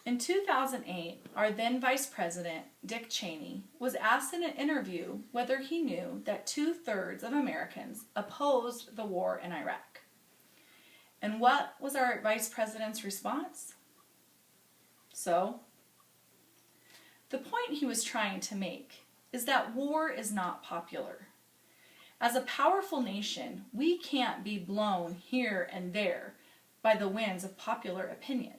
In 2008, our then Vice President, Dick Cheney, was asked in an interview whether he knew that 2/3 of Americans opposed the war in Iraq. And what was our Vice President's response? So, the point he was trying to make is that war is not popular. As a powerful nation, we can't be blown here and there by the winds of popular opinion.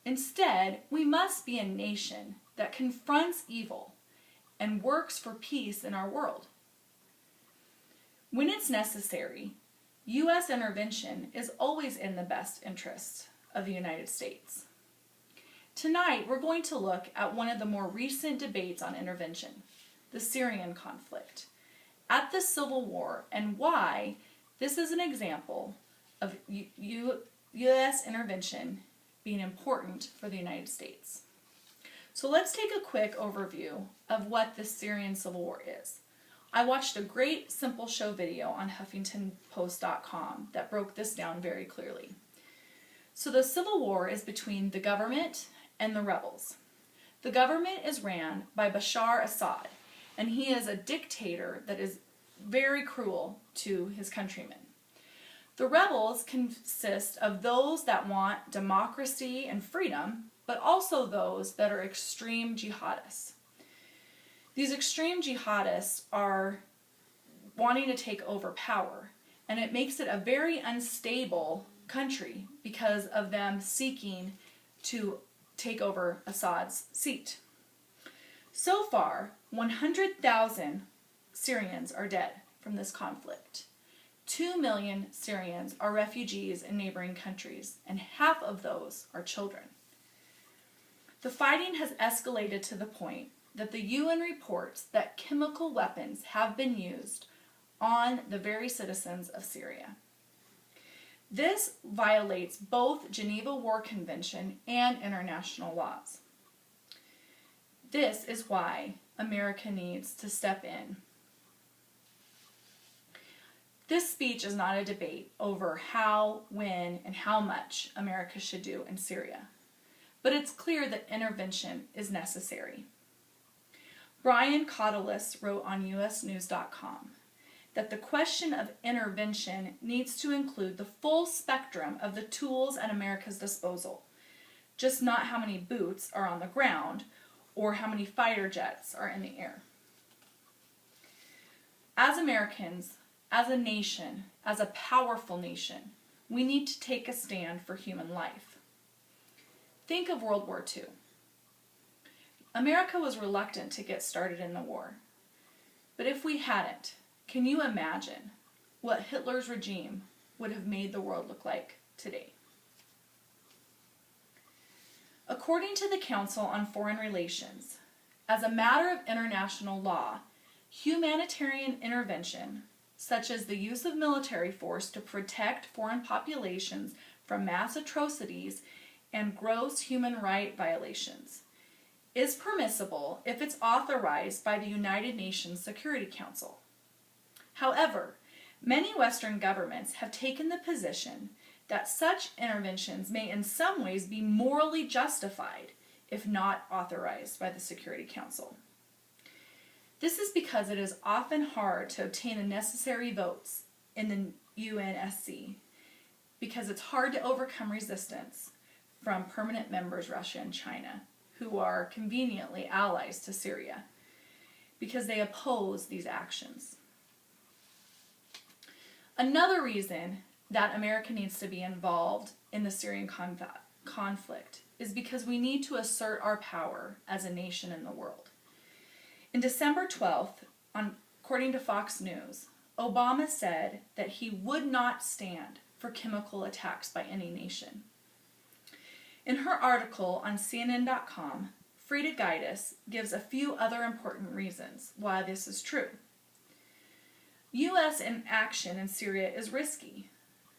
Instead, we must be a nation that confronts evil and works for peace in our world. When it's necessary, U.S. intervention is always in the best interest of the United States. Tonight, we're going to look at one of the more recent debates on intervention, the Syrian conflict, at the Civil War, and why this is an example of U.S. intervention being important for the United States. So let's take a quick overview of what the Syrian Civil War is. I watched a great simple show video on HuffingtonPost.com that broke this down very clearly. So the Civil War is between the government and the rebels. The government is ran by Bashar Assad, and he is a dictator that is very cruel to his countrymen. The rebels consist of those that want democracy and freedom, but also those that are extreme jihadists. These extreme jihadists are wanting to take over power, and it makes it a very unstable country because of them seeking to take over Assad's seat. So far, 100,000 Syrians are dead from this conflict. 2 million Syrians are refugees in neighboring countries, and half of those are children. The fighting has escalated to the point that the UN reports that chemical weapons have been used on the very citizens of Syria. This violates both Geneva War Convention and international laws. This is why America needs to step in. This speech is not a debate over how, when, and how much America should do in Syria, but it's clear that intervention is necessary. Brian Catullus wrote on usnews.com that the question of intervention needs to include the full spectrum of the tools at America's disposal, just not how many boots are on the ground or how many fighter jets are in the air. As Americans, as a nation, as a powerful nation, we need to take a stand for human life. Think of World War II. America was reluctant to get started in the war. But if we hadn't, can you imagine what Hitler's regime would have made the world look like today? According to the Council on Foreign Relations, as a matter of international law, humanitarian intervention, such as the use of military force to protect foreign populations from mass atrocities and gross human rights violations, is permissible if it's authorized by the United Nations Security Council. However, many Western governments have taken the position that such interventions may in some ways be morally justified if not authorized by the Security Council. This is because it is often hard to obtain the necessary votes in the UNSC because it's hard to overcome resistance from permanent members Russia and China, who are conveniently allies to Syria, because they oppose these actions. Another reason that America needs to be involved in the Syrian conflict is because we need to assert our power as a nation in the world. In December 12th, according to Fox News, Obama said that he would not stand for chemical attacks by any nation. In her article on CNN.com, Frida Gaitis gives a few other important reasons why this is true. U.S. inaction in Syria is risky.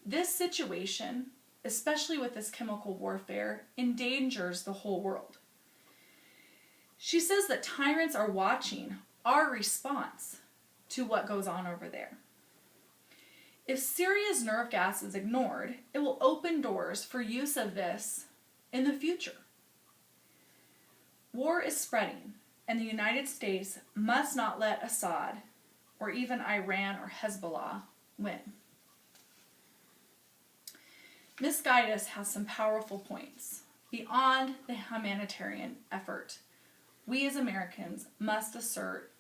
This situation, especially with this chemical warfare, endangers the whole world. She says that tyrants are watching our response to what goes on over there. If Syria's nerve gas is ignored, it will open doors for use of this in the future. War is spreading, and the United States must not let Assad or even Iran or Hezbollah win. Ms. Gaius has some powerful points. Beyond the humanitarian effort, we as Americans must assert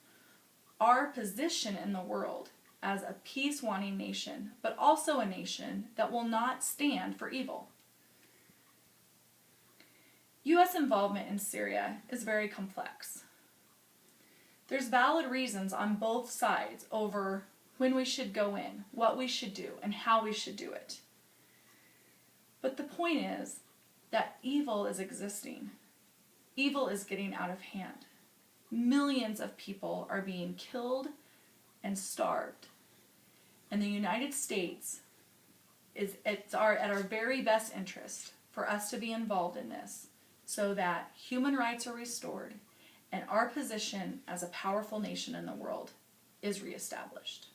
our position in the world as a peace-wanting nation, but also a nation that will not stand for evil. U.S. involvement in Syria is very complex. There's valid reasons on both sides over when we should go in, what we should do, and how we should do it. But the point is that evil is existing. Evil is getting out of hand. Millions of people are being killed and starved. And the United States at our very best interest for us to be involved in this so that human rights are restored and our position as a powerful nation in the world is reestablished.